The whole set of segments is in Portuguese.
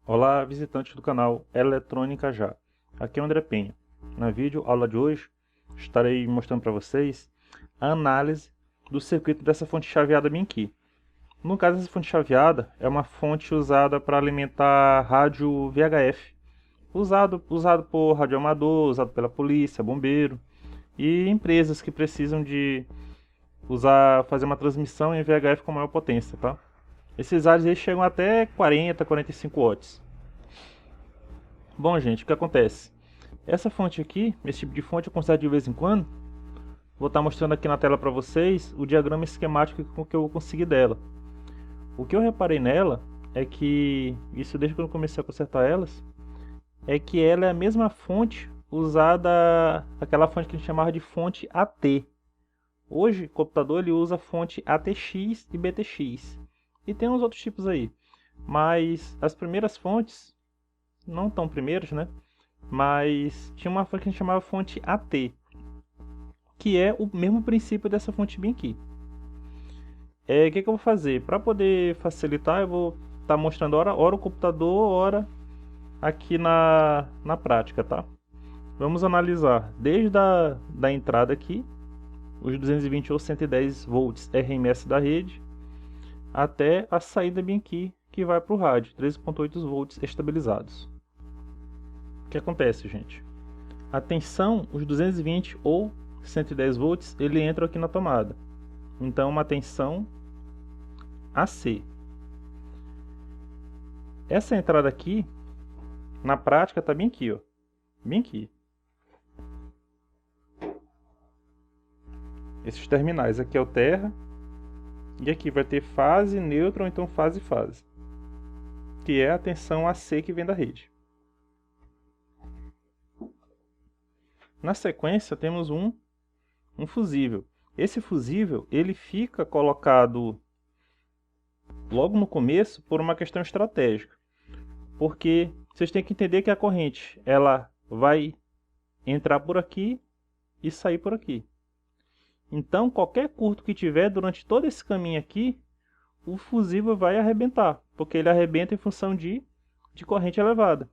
Olá, visitantes do canal Eletrônica Já. Aqui é o André Penha. Na vídeo aula de hoje, estarei mostrando para vocês a análise do circuito dessa fonte chaveada Bianchi. No caso, essa fonte chaveada é uma fonte usada para alimentar rádio VHF, usado por radioamador, usado pela polícia, bombeiro e empresas que precisam de fazer uma transmissão em VHF com maior potência, tá? Esses rádios aí chegam até 40, 45 watts. Bom, gente, o que acontece? Essa fonte aqui, esse tipo de fonte eu conserto de vez em quando. Vou estar mostrando aqui na tela para vocês o diagrama esquemático que eu consegui dela. O que eu reparei nela é que, isso desde quando eu comecei a consertar elas, é que ela é a mesma fonte usada, aquela fonte que a gente chamava de fonte AT. Hoje, o computador ele usa fonte ATX e BTX. E tem uns outros tipos aí. Mas as primeiras fontes, não tão primeiras, né? Mas tinha uma fonte que a gente chamava fonte AT, que é o mesmo princípio dessa fonte Bianchi. O que eu vou fazer? Para poder facilitar, eu vou estar mostrando hora o computador, hora aqui na prática, tá? Vamos analisar desde da entrada aqui, os 220 ou 110 volts RMS da rede, até a saída Bianchi, que vai para o rádio, 13.8 volts estabilizados. O que acontece, gente? A tensão, os 220 ou 110 volts, ele entra aqui na tomada. Então, uma tensão AC. Essa entrada aqui, na prática, está bem aqui, ó. Bem aqui. Esses terminais, aqui é o terra. E aqui vai ter fase, neutro, ou então fase. Que é a tensão AC que vem da rede. Na sequência, temos um fusível. Esse fusível, ele fica colocado logo no começo por uma questão estratégica. Porque vocês têm que entender que a corrente ela vai entrar por aqui e sair por aqui. Então, qualquer curto que tiver durante todo esse caminho aqui, o fusível vai arrebentar, porque ele arrebenta em função de corrente elevada.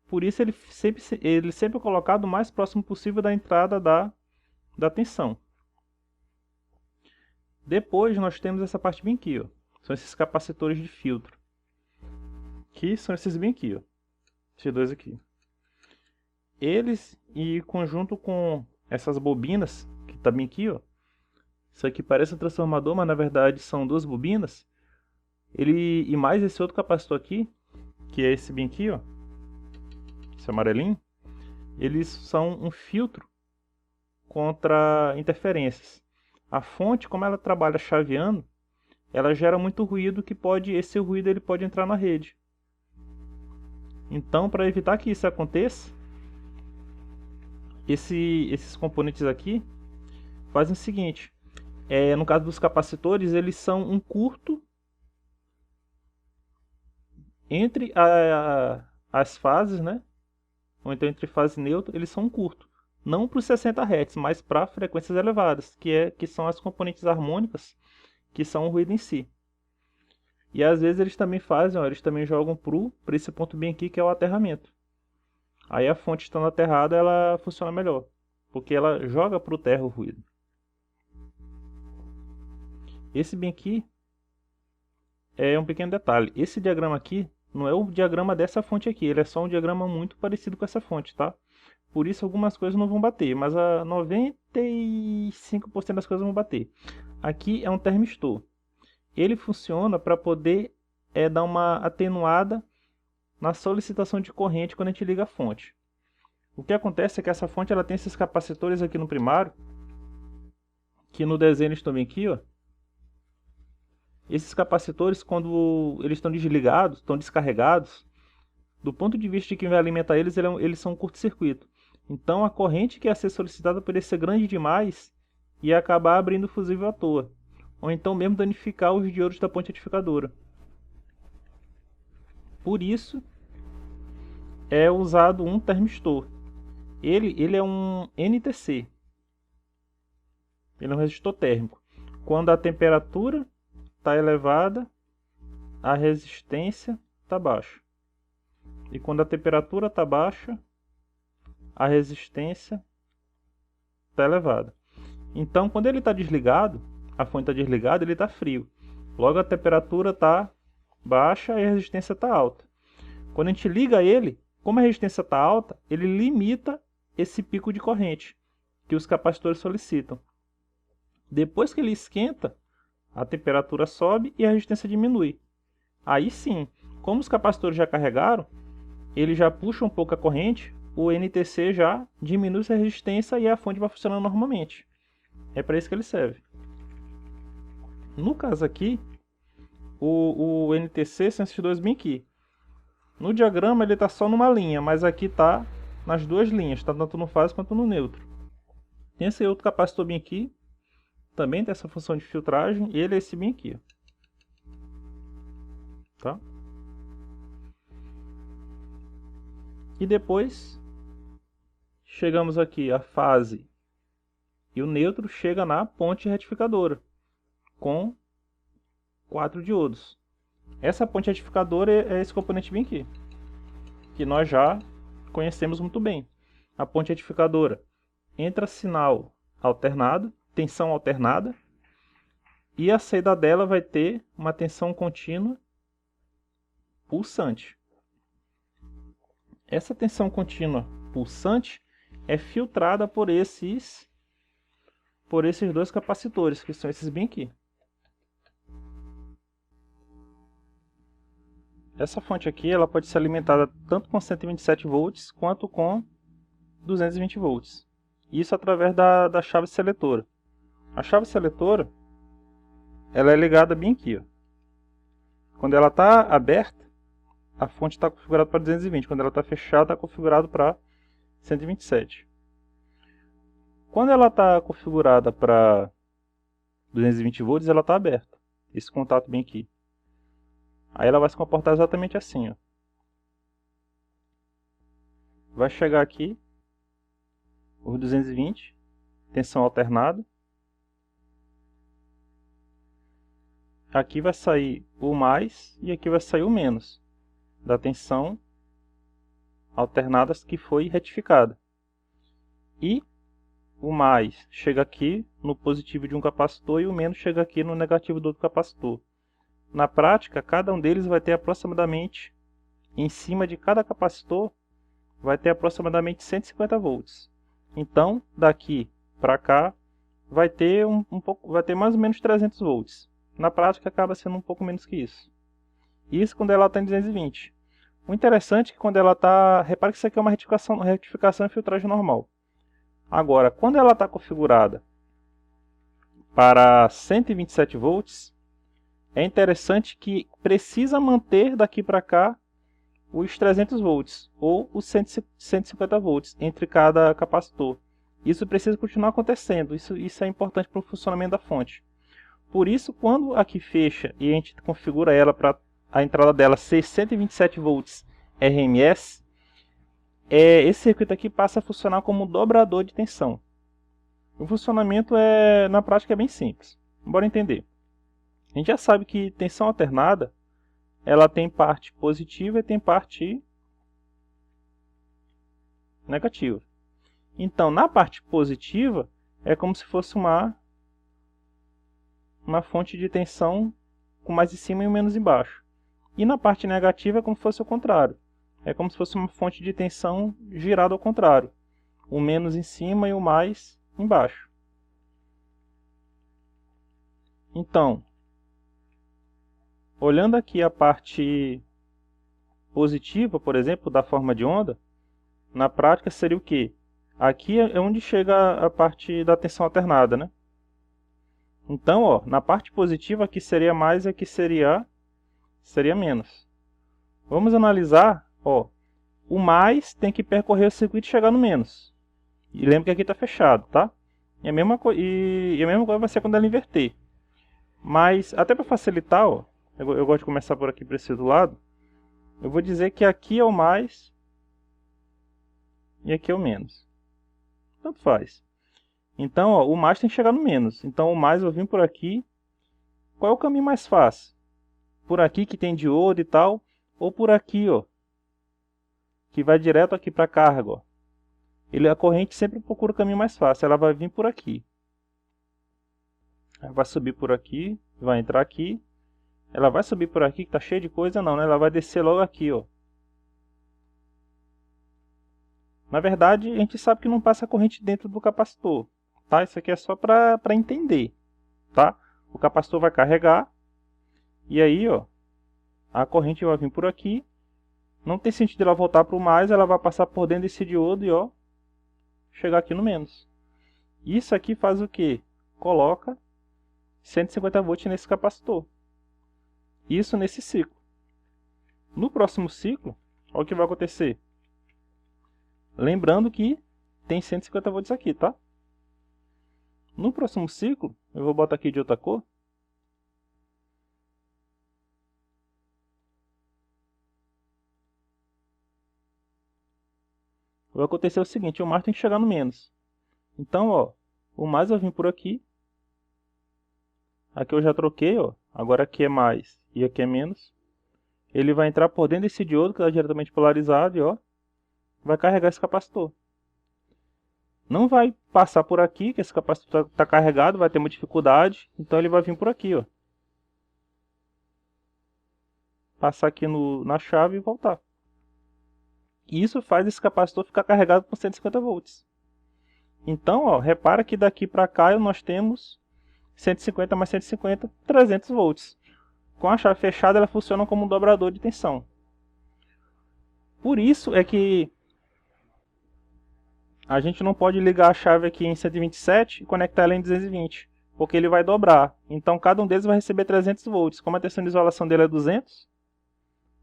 Por isso, ele sempre é colocado o mais próximo possível da entrada da tensão. Depois, nós temos essa parte bem aqui, ó. São esses capacitores de filtro. Que são esses bem aqui, ó. Esses dois aqui. Eles, em conjunto com essas bobinas, que tá bem aqui, ó. Isso aqui parece um transformador, mas na verdade são duas bobinas. E mais esse outro capacitor aqui, que é esse bem aqui, ó. Esse amarelinho. Eles são um filtro contra interferências. A fonte, como ela trabalha chaveando, ela gera muito ruído esse ruído ele pode entrar na rede. Então, para evitar que isso aconteça, esses componentes aqui fazem o seguinte: no caso dos capacitores, eles são um curto entre as fases, né? Ou então entre fase neutra, eles são um curto. Não para os 60 Hz, mas para frequências elevadas, que são as componentes harmônicas, que são o ruído em si. E às vezes eles também fazem, ó, eles também jogam para esse ponto bem aqui, que é o aterramento. Aí a fonte estando aterrada, ela funciona melhor, porque ela joga para o terra o ruído. Esse bem aqui é um pequeno detalhe. Esse diagrama aqui não é o diagrama dessa fonte aqui, ele é só um diagrama muito parecido com essa fonte, tá? Por isso algumas coisas não vão bater, mas a 95% das coisas vão bater. Aqui é um termistor. Ele funciona para poder dar uma atenuada na solicitação de corrente quando a gente liga a fonte. O que acontece é que essa fonte ela tem esses capacitores aqui no primário, que no desenho estão bem aqui, ó. Esses capacitores, quando eles estão desligados, estão descarregados, do ponto de vista de quem vai alimentar eles, eles são um curto-circuito. Então a corrente que ia ser solicitada poderia ser grande demais e acabar abrindo o fusível à toa. Ou então mesmo danificar os diodos da ponte retificadora. Por isso é usado um termistor. Ele é um NTC. Ele é um resistor térmico. Quando a temperatura está elevada, a resistência está baixa. E quando a temperatura está baixa, a resistência está elevada. Então, quando ele está desligado, a fonte está desligada, ele está frio. Logo, a temperatura está baixa e a resistência está alta. Quando a gente liga ele, como a resistência está alta, ele limita esse pico de corrente que os capacitores solicitam. Depois que ele esquenta, a temperatura sobe e a resistência diminui. Aí sim, como os capacitores já carregaram, ele já puxa um pouco a corrente, o NTC já diminui a resistência e a fonte vai funcionando normalmente. É para isso que ele serve. No caso aqui, o NTC são esses dois bem aqui. No diagrama ele está só numa linha, mas aqui está nas duas linhas, está tanto no fase quanto no neutro. Tem esse outro capacitor bem aqui, também tem essa função de filtragem, e ele é esse bem aqui. Tá? E depois, chegamos aqui, a fase e o neutro chega na ponte retificadora, com 4 diodos. Essa ponte retificadora é esse componente bem aqui, que nós já conhecemos muito bem. A ponte retificadora entra sinal alternado, tensão alternada, e a saída dela vai ter uma tensão contínua pulsante. Essa tensão contínua pulsante é filtrada por esses dois capacitores, que são esses bem aqui. Essa fonte aqui ela pode ser alimentada tanto com 127 volts quanto com 220 volts. Isso através da chave seletora. A chave seletora ela é ligada bem aqui. Ó. Quando ela está aberta, a fonte está configurada para 220. Quando ela está fechada, está configurado para 127. Quando ela está configurada para 220 volts, ela está aberta. Esse contato bem aqui. Aí ela vai se comportar exatamente assim. Ó. Vai chegar aqui, os 220, tensão alternada. Aqui vai sair o mais e aqui vai sair o menos da tensão alternada que foi retificada. E o mais chega aqui no positivo de um capacitor e o menos chega aqui no negativo do outro capacitor. Na prática, cada um deles vai ter aproximadamente, em cima de cada capacitor, vai ter aproximadamente 150 volts. Então, daqui para cá, vai ter vai ter mais ou menos 300 volts. Na prática, acaba sendo um pouco menos que isso. Isso quando ela está em 220. O interessante é que quando ela está... Repare que isso aqui é uma retificação e filtragem normal. Agora, quando ela está configurada para 127 volts, é interessante que precisa manter daqui para cá os 300 volts ou os 150 volts entre cada capacitor. Isso precisa continuar acontecendo, isso é importante para o funcionamento da fonte. Por isso, quando aqui fecha e a gente configura ela para a entrada dela ser 127 volts RMS, esse circuito aqui passa a funcionar como um dobrador de tensão. O funcionamento na prática é bem simples. Bora entender. A gente já sabe que tensão alternada ela tem parte positiva e tem parte negativa. Então, na parte positiva, é como se fosse uma fonte de tensão com mais em cima e menos embaixo. E na parte negativa é como se fosse o contrário. É como se fosse uma fonte de tensão girada ao contrário. O menos em cima e o mais embaixo. Então, olhando aqui a parte positiva, por exemplo, da forma de onda, na prática seria o quê? Aqui é onde chega a parte da tensão alternada, né? Então, ó, na parte positiva aqui seria mais e aqui seria menos. Vamos analisar, ó, o mais tem que percorrer o circuito e chegar no menos. E lembra que aqui está fechado, tá? E a mesma coisa vai ser quando ela inverter. Mas, até para facilitar, ó, eu gosto de começar por aqui para esse do lado. Eu vou dizer que aqui é o mais e aqui é o menos. Tanto faz. Então, ó, o mais tem que chegar no menos. Então, o mais eu vim por aqui. Qual é o caminho mais fácil? Por aqui que tem diodo e tal, ou por aqui, ó, que vai direto aqui para a carga, ó. A corrente sempre procura o caminho mais fácil, ela vai vir por aqui. Ela vai subir por aqui, vai entrar aqui. Ela vai subir por aqui, que tá cheio de coisa, não, né? Ela vai descer logo aqui, ó. Na verdade, a gente sabe que não passa corrente dentro do capacitor, tá? Isso aqui é só para entender, tá? O capacitor vai carregar, e aí, ó, a corrente vai vir por aqui. Não tem sentido ela voltar para o mais, ela vai passar por dentro desse diodo e, ó, chegar aqui no menos. Isso aqui faz o quê? Coloca 150 volts nesse capacitor. Isso nesse ciclo. No próximo ciclo, olha o que vai acontecer. Lembrando que tem 150 volts aqui, tá? No próximo ciclo, eu vou botar aqui de outra cor. Vai acontecer o seguinte, o mais tem que chegar no menos. Então, ó, o mais vai vir por aqui. Aqui eu já troquei, ó. Agora aqui é mais e aqui é menos. Ele vai entrar por dentro desse diodo que está diretamente polarizado e, ó, vai carregar esse capacitor. Não vai passar por aqui, que esse capacitor está carregado, vai ter uma dificuldade. Então ele vai vir por aqui, ó. Passar aqui na chave e voltar. Isso faz esse capacitor ficar carregado com 150 volts. Então, ó, repara que daqui para cá nós temos 150 mais 150, 300 volts. Com a chave fechada, ela funciona como um dobrador de tensão. Por isso é que a gente não pode ligar a chave aqui em 127 e conectar ela em 220, porque ele vai dobrar. Então, cada um deles vai receber 300 volts. Como a tensão de isolação dele é 200,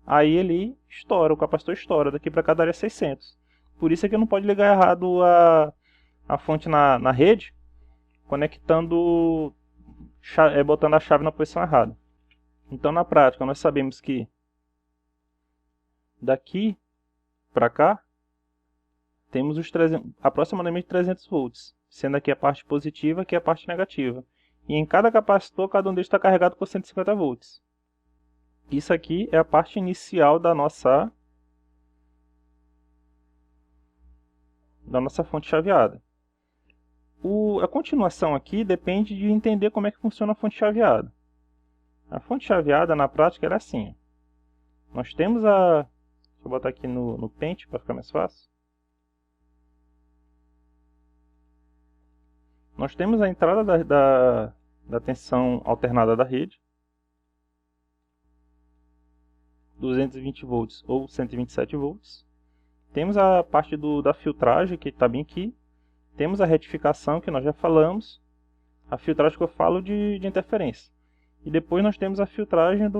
aí ele estoura, o capacitor estoura. Daqui para cá daria 600. Por isso é que não pode ligar errado a fonte na rede, conectando, botando a chave na posição errada. Então, na prática, nós sabemos que daqui para cá temos aproximadamente 300 volts, sendo aqui a parte positiva e aqui a parte negativa. E em cada capacitor, cada um deles está carregado por 150 volts. Isso aqui é a parte inicial da nossa fonte chaveada. A continuação aqui depende de entender como é que funciona a fonte chaveada. A fonte chaveada, na prática, ela é assim. Nós temos deixa eu botar aqui no pente para ficar mais fácil. Nós temos a entrada da tensão alternada da rede, 220 volts ou 127 volts. Temos a parte da filtragem, que está bem aqui. Temos a retificação, que nós já falamos. A filtragem que eu falo de interferência. E depois nós temos a filtragem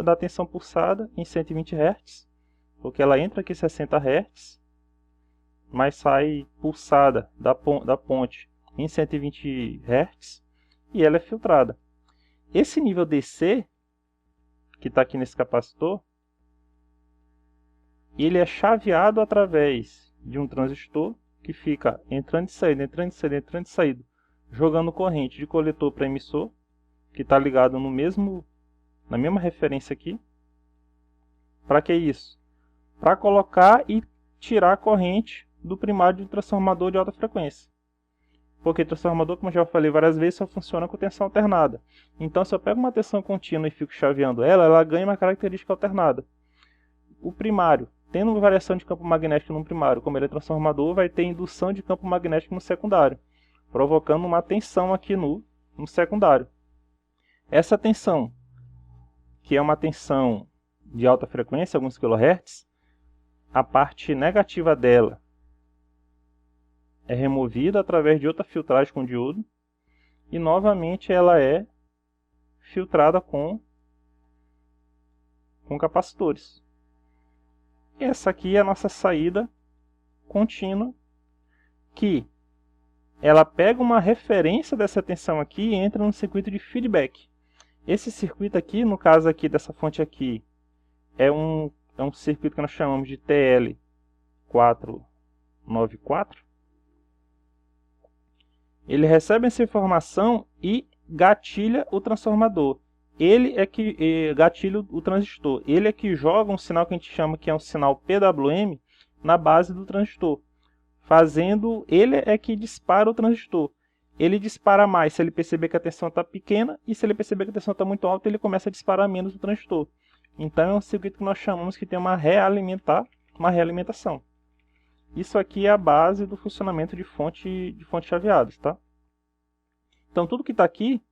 da tensão pulsada em 120 Hz, porque ela entra aqui 60 Hz, mas sai pulsada da ponte em 120 Hz e ela é filtrada. Esse nível DC, que está aqui nesse capacitor, ele é chaveado através de um transistor que fica entrando e saindo, entrando e saindo, entrando e saindo, jogando corrente de coletor para emissor, que está ligado na mesma referência aqui. Para que isso? Para colocar e tirar a corrente do primário de um transformador de alta frequência. Porque transformador, como eu já falei várias vezes, só funciona com tensão alternada. Então, se eu pego uma tensão contínua e fico chaveando ela ganha uma característica alternada. O primário, tendo uma variação de campo magnético no primário, como ele é transformador, vai ter indução de campo magnético no secundário, provocando uma tensão aqui no secundário. Essa tensão, que é uma tensão de alta frequência, alguns kHz, a parte negativa dela é removida através de outra filtragem com diodo e novamente ela é filtrada com capacitores. Essa aqui é a nossa saída contínua, que ela pega uma referência dessa tensão aqui e entra no circuito de feedback. Esse circuito aqui, no caso aqui dessa fonte aqui, é um circuito que nós chamamos de TL494. Ele recebe essa informação e gatilha o transformador. Ele é que gatilha o transistor. Ele é que joga um sinal que a gente chama que é um sinal PWM na base do transistor. Fazendo, ele é que dispara o transistor. Ele dispara mais se ele perceber que a tensão está pequena, e se ele perceber que a tensão está muito alta, ele começa a disparar menos o transistor. Então é um circuito que nós chamamos que tem uma realimentação. Isso aqui é a base do funcionamento de fontes chaveadas, tá? Então tudo que está aqui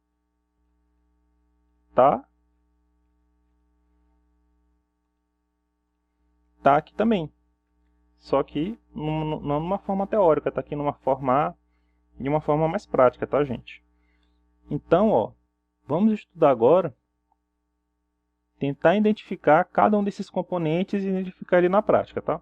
tá aqui também. Só que não numa forma teórica, tá aqui de uma forma mais prática, tá, gente? Então, ó, vamos estudar agora, tentar identificar cada um desses componentes e identificar ele na prática, tá?